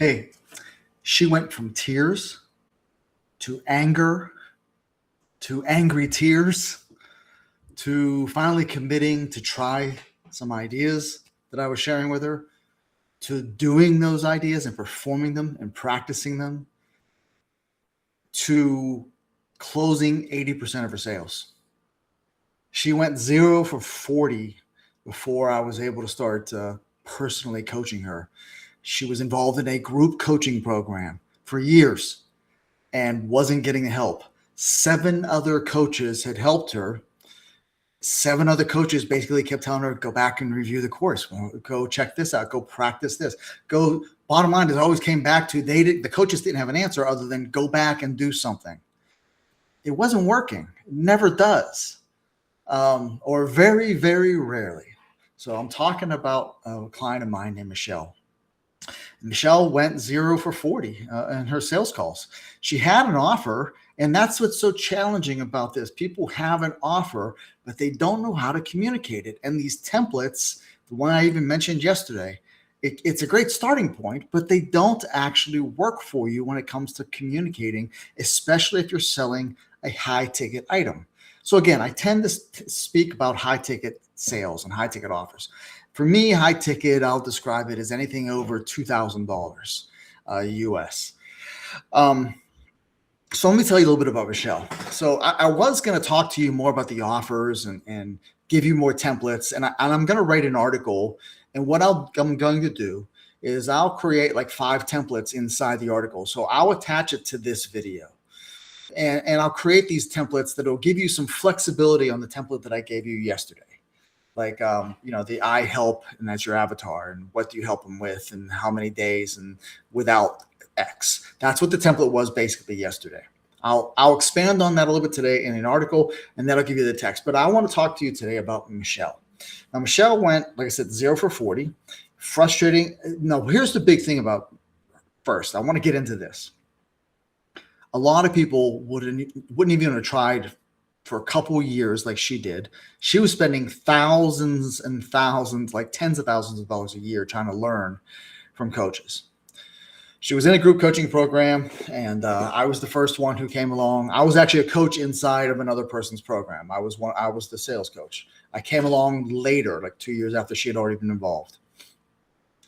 Hey, she went from tears to anger to angry tears to finally committing to try some ideas that I was sharing with her, to doing those ideas and performing them and practicing them, to closing 80% of her sales. She went 0 for 40 before I was able to start personally coaching her. She was involved in a group coaching program for years and wasn't getting the help. 7 other coaches had helped her. 7 other coaches basically kept telling her, go back and review the course. Well, go check this out. Go practice this. Go. Bottom line, it always came back to the coaches didn't have an answer other than go back and do something. It wasn't working. It never does. Or very, very rarely. So I'm talking about a client of mine named Michelle. Michelle went 0 for 40 in her sales calls. She had an offer, and that's what's so challenging about this. People have an offer, but they don't know how to communicate it. And these templates, the one I even mentioned yesterday, it's a great starting point, but they don't actually work for you when it comes to communicating, especially if you're selling a high ticket item. So again, I tend to speak about high ticket sales and high ticket offers. For me, high ticket, I'll describe it as anything over $2,000 US. So let me tell you a little bit about Michelle. So I was going to talk to you more about the offers and give you more templates. And I'm going to write an article. And what I'm going to do is I'll create like 5 templates inside the article. So I'll attach it to this video. And I'll create these templates that will give you some flexibility on the template that I gave you yesterday. Like, the I help, and that's your avatar, and what do you help them with, and how many days, and without X. That's what the template was basically yesterday. I'll expand on that a little bit today in an article, and that'll give you the text. But I want to talk to you today about Michelle. Now, Michelle went, like I said, 0 for 40. Frustrating. No, here's the big thing about first. I want to get into this. A lot of people wouldn't even have tried for a couple of years like she did. She was spending thousands and thousands, like tens of thousands of dollars a year trying to learn from coaches. She was in a group coaching program, and I was the first one who came along. I was actually a coach inside of another person's program. I was the sales coach. I came along later, like 2 years after she had already been involved.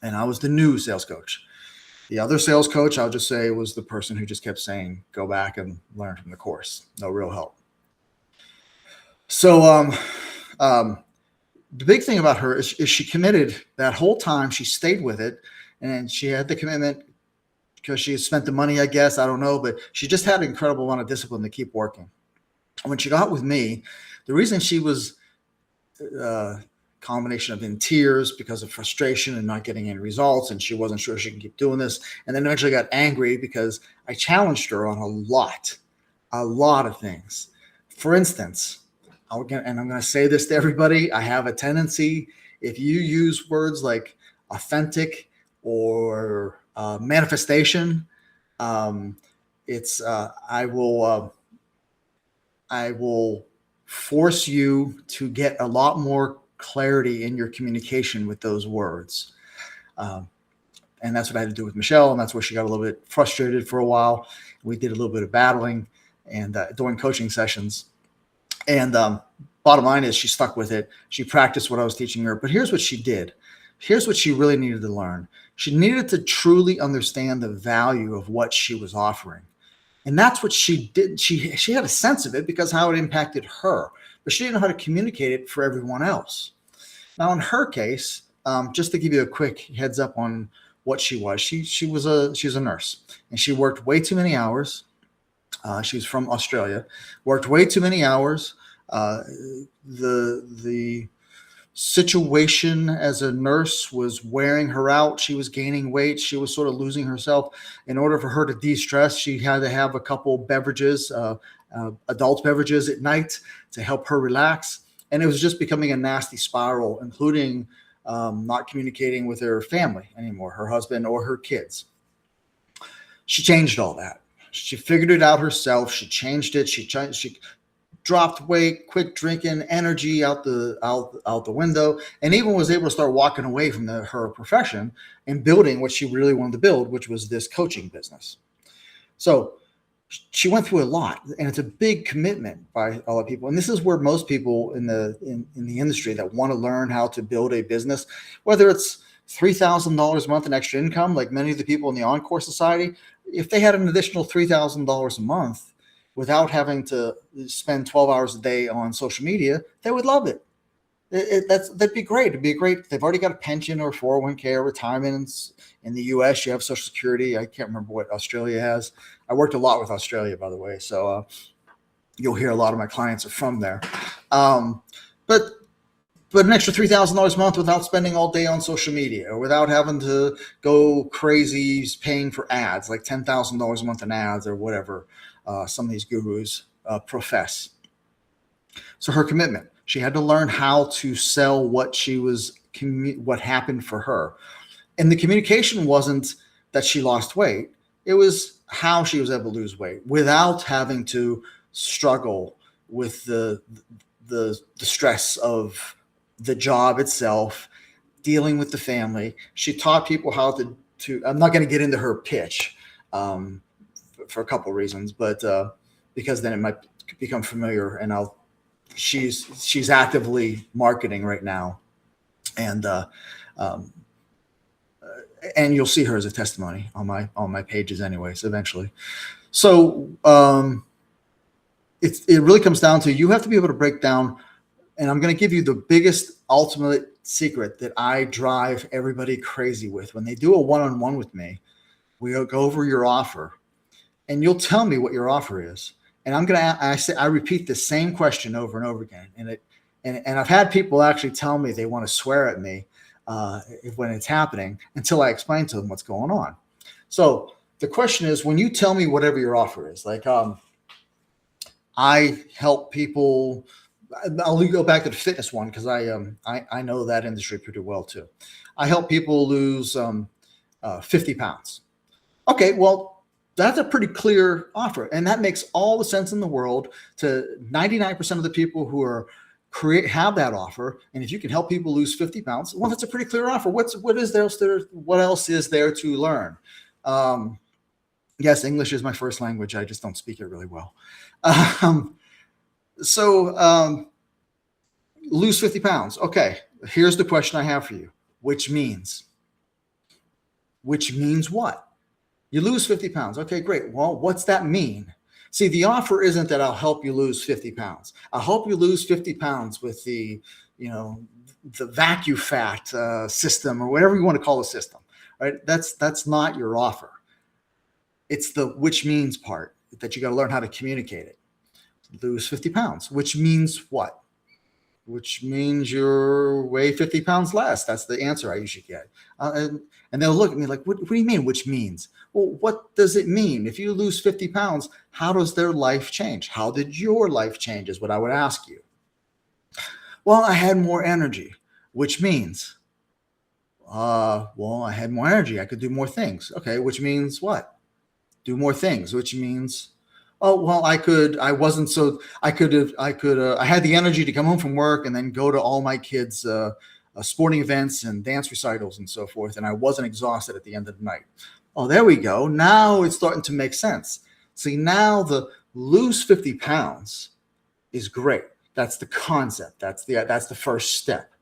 And I was the new sales coach. The other sales coach, I'll just say, was the person who just kept saying, go back and learn from the course. No real help. So the big thing about her is she committed that whole time. She stayed with it, and she had the commitment because she had spent the money, I guess. I don't know, but she just had an incredible amount of discipline to keep working. When she got with me, the reason she was combination of in tears because of frustration and not getting any results, and she wasn't sure she can keep doing this, and then eventually got angry because I challenged her on a lot of things. For instance, and I'm going to say this to everybody, I have a tendency, if you use words like authentic or manifestation, I will force you to get a lot more clarity in your communication with those words. And that's what I had to do with Michelle. And that's where she got a little bit frustrated for a while. We did a little bit of battling and during coaching sessions. And bottom line is she stuck with it. She practiced what I was teaching her. But here's what she did. Here's what she really needed to learn. She needed to truly understand the value of what she was offering. And that's what she did. She had a sense of it because how it impacted her, but she didn't know how to communicate it for everyone else. Now, in her case, just to give you a quick heads up on what she was, she was a nurse, and she worked way too many hours. She's from Australia, worked way too many hours. The situation as a nurse was wearing her out. She was gaining weight. She was sort of losing herself. In order for her to de-stress, she had to have a couple beverages, adult beverages at night to help her relax. And it was just becoming a nasty spiral, including not communicating with her family anymore, her husband or her kids. She changed all that. She figured it out herself. She changed it. She dropped weight, quit drinking, energy out the window, and even was able to start walking away from her profession and building what she really wanted to build, which was this coaching business. So she went through a lot, and it's a big commitment by a lot of people. And this is where most people in the industry that want to learn how to build a business, whether it's $3,000 a month in extra income, like many of the people in the Encore Society, if they had an additional $3,000 a month without having to spend 12 hours a day on social media, they would love it. That'd be great. It'd be great. They've already got a pension or 401k or retirement. In the US, you have Social Security. I can't remember what Australia has. I worked a lot with Australia, by the way. So you'll hear a lot of my clients are from there. But an extra $3,000 a month without spending all day on social media, or without having to go crazy paying for ads, like $10,000 a month in ads or whatever some of these gurus profess. So her commitment, she had to learn how to sell what what happened for her. And the communication wasn't that she lost weight. It was how she was able to lose weight without having to struggle with the stress of the job itself, dealing with the family. She taught people how to I'm not going to get into her pitch for a couple of reasons, but because then it might become familiar, and she's actively marketing right now. And you'll see her as a testimony on my pages anyways, eventually. So it really comes down to, you have to be able to break down, and I'm going to give you the biggest ultimate secret that I drive everybody crazy with. When they do a one-on-one with me, we go over your offer, and you'll tell me what your offer is. And I repeat the same question over and over again. And I've had people actually tell me they want to swear at me when it's happening, until I explain to them what's going on. So the question is, when you tell me whatever your offer is, like I help people. I'll go back to the fitness one because I know that industry pretty well too. I help people lose 50 pounds. Okay, well, that's a pretty clear offer, and that makes all the sense in the world to 99% of the people who are have that offer. And if you can help people lose 50 pounds, well, that's a pretty clear offer. What else is there to learn? Yes, English is my first language. I just don't speak it really well. Lose 50 pounds. Okay, here's the question I have for you. Which means what? You lose 50 pounds. Okay, great. Well, what's that mean? See, the offer isn't that I'll help you lose 50 pounds. I'll help you lose 50 pounds with the vacuum fat system, or whatever you want to call the system, right? That's not your offer. It's the which means part that you got to learn how to communicate it. Lose 50 pounds, which means what? Which means you're weigh 50 pounds less. That's the answer I usually get. And they'll look at me like, what do you mean, which means? Well, what does it mean? If you lose 50 pounds, how does their life change? How did your life change is what I would ask you. Well, I had more energy, which means, well, I had more energy. I could do more things. Okay, which means what? Do more things, which means, oh, well, I had the energy to come home from work and then go to all my kids' sporting events and dance recitals and so forth. And I wasn't exhausted at the end of the night. Oh, there we go. Now it's starting to make sense. See, now the lose 50 pounds is great. That's the concept. That's the first step,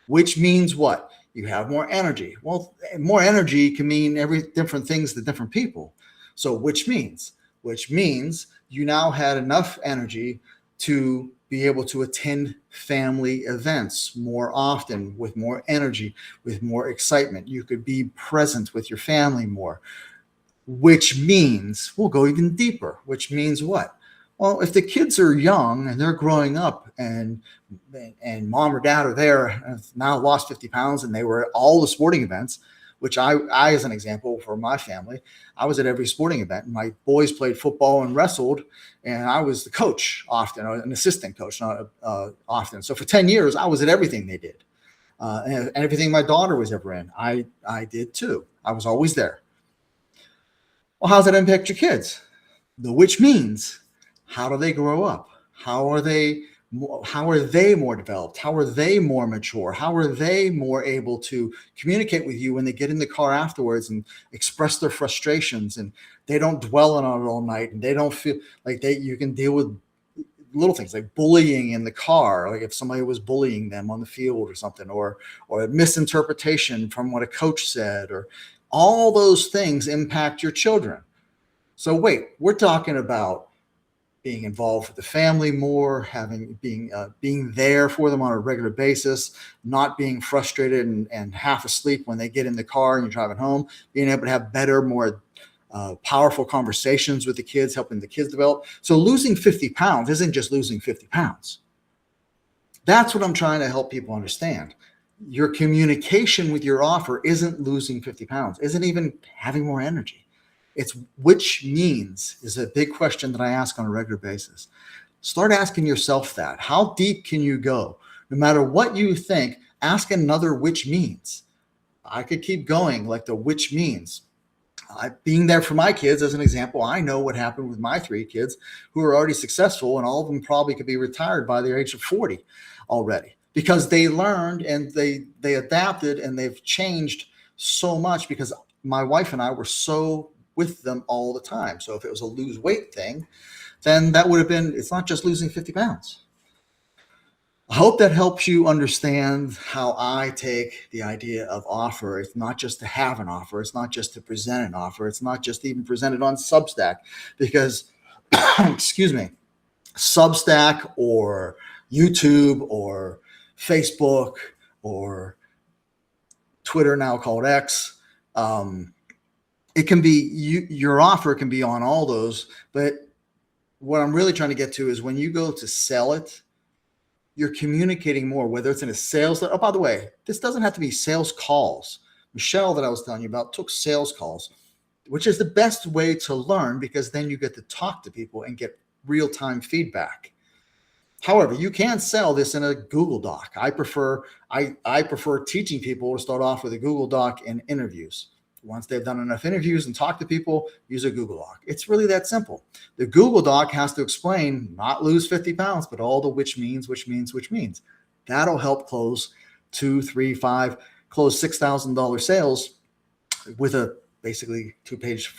which means what? You have more energy. Well, more energy can mean different things to different people. So which means you now had enough energy to be able to attend family events more often, with more energy, with more excitement. You could be present with your family more, which means we'll go even deeper, which means what? Well, if the kids are young and they're growing up and mom or dad are there and have now lost 50 pounds and they were at all the sporting events, which I, as an example for my family, I was at every sporting event. My boys played football and wrestled, and I was the coach often, an assistant coach, not often. So for 10 years, I was at everything they did. And everything my daughter was ever in, I did too. I was always there. Well, how does that impact your kids? Which means, how do they grow up? How are they? How are they more developed? How are they more mature? How are they more able to communicate with you when they get in the car afterwards and express their frustrations, and they don't dwell on it all night, and they don't feel like you can deal with little things like bullying in the car, like if somebody was bullying them on the field or something, or a misinterpretation from what a coach said, or all those things impact your children. So wait, we're talking about being involved with the family more, being there for them on a regular basis, not being frustrated and half asleep when they get in the car and you're driving home, being able to have better, more powerful conversations with the kids, helping the kids develop. So losing 50 pounds isn't just losing 50 pounds. That's what I'm trying to help people understand. Your communication with your offer isn't losing 50 pounds, isn't even having more energy. It's which means is a big question that I ask on a regular basis. Start asking yourself that. How deep can you go? No matter what you think, ask another which means. I could keep going like the which means. Being there for my kids as an example, I know what happened with my 3 kids who are already successful, and all of them probably could be retired by the age of 40 already, because they learned and they adapted, and they've changed so much because my wife and I were so with them all the time. So if it was a lose weight thing, then that would have been, it's not just losing 50 pounds. I hope that helps you understand how I take the idea of offer. It's not just to have an offer. It's not just to present an offer. It's not just to even present it on Substack, because, excuse me, Substack or YouTube or Facebook or Twitter, now called X, it can be, your offer can be on all those. But what I'm really trying to get to is when you go to sell it, you're communicating more, whether it's in a sales. Oh, by the way, this doesn't have to be sales calls. Michelle, that I was telling you about, took sales calls, which is the best way to learn, because then you get to talk to people and get real-time feedback. However, you can sell this in a Google Doc. I prefer teaching people to start off with a Google Doc and interviews. Once they've done enough interviews and talked to people, use a Google Doc. It's really that simple. The Google Doc has to explain, not lose 50 pounds, but all the which means. That'll help close 2, 3, 5, close $6,000 sales with a basically 2-page,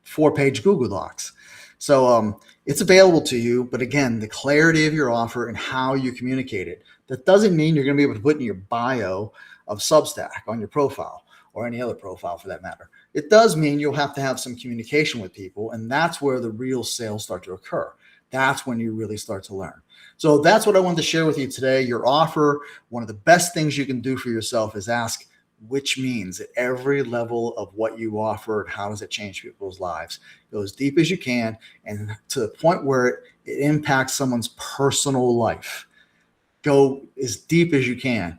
4-page Google Docs. So it's available to you. But again, the clarity of your offer and how you communicate it. That doesn't mean you're going to be able to put in your bio of Substack on your profile, or any other profile for that matter. It does mean you'll have to have some communication with people, and that's where the real sales start to occur. That's when you really start to learn. So that's what I wanted to share with you today. Your offer, one of the best things you can do for yourself is ask which means at every level of what you offer, and how does it change people's lives. Go as deep as you can, and to the point where it impacts someone's personal life. Go as deep as you can.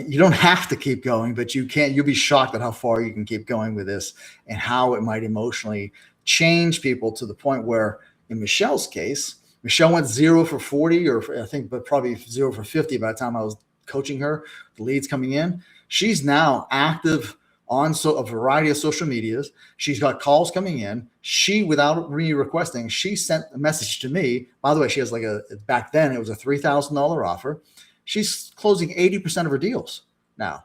You don't have to keep going, but you can. You'll be shocked at how far you can keep going with this, and how it might emotionally change people to the point where, in Michelle's case, Michelle went 0 for 40, or I think, but probably 0 for 50 by the time I was coaching her, the leads coming in. She's now active on a variety of social medias. She's got calls coming in. She, without me requesting, she sent a message to me. By the way, she has back then it was a $3,000 offer. She's closing 80% of her deals now.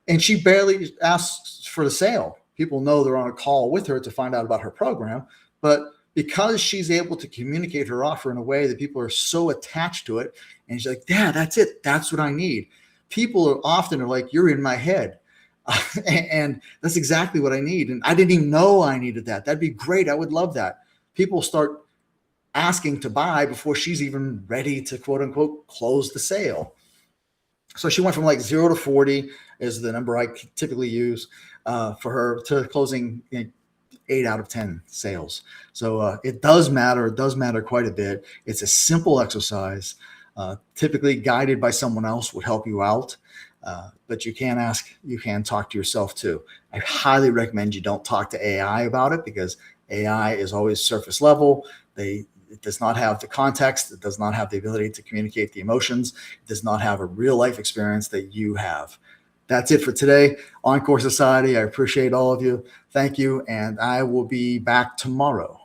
And she barely asks for the sale. People know they're on a call with her to find out about her program. But because she's able to communicate her offer in a way that people are so attached to it, and she's like, yeah, that's it. That's what I need. People are often like, you're in my head. And that's exactly what I need. And I didn't even know I needed that. That'd be great. I would love that. People start asking to buy before she's even ready to, quote unquote, close the sale. So she went from 0 to 40 is the number I typically use for her, to closing 8 out of 10 sales. So it does matter. It does matter quite a bit. It's a simple exercise, typically guided by someone else would help you out. But you can talk to yourself too. I highly recommend you don't talk to AI about it, because AI is always surface level. It does not have the context. It does not have the ability to communicate the emotions. It does not have a real life experience that you have. That's it for today. Encore Society, I appreciate all of you. Thank you. And I will be back tomorrow.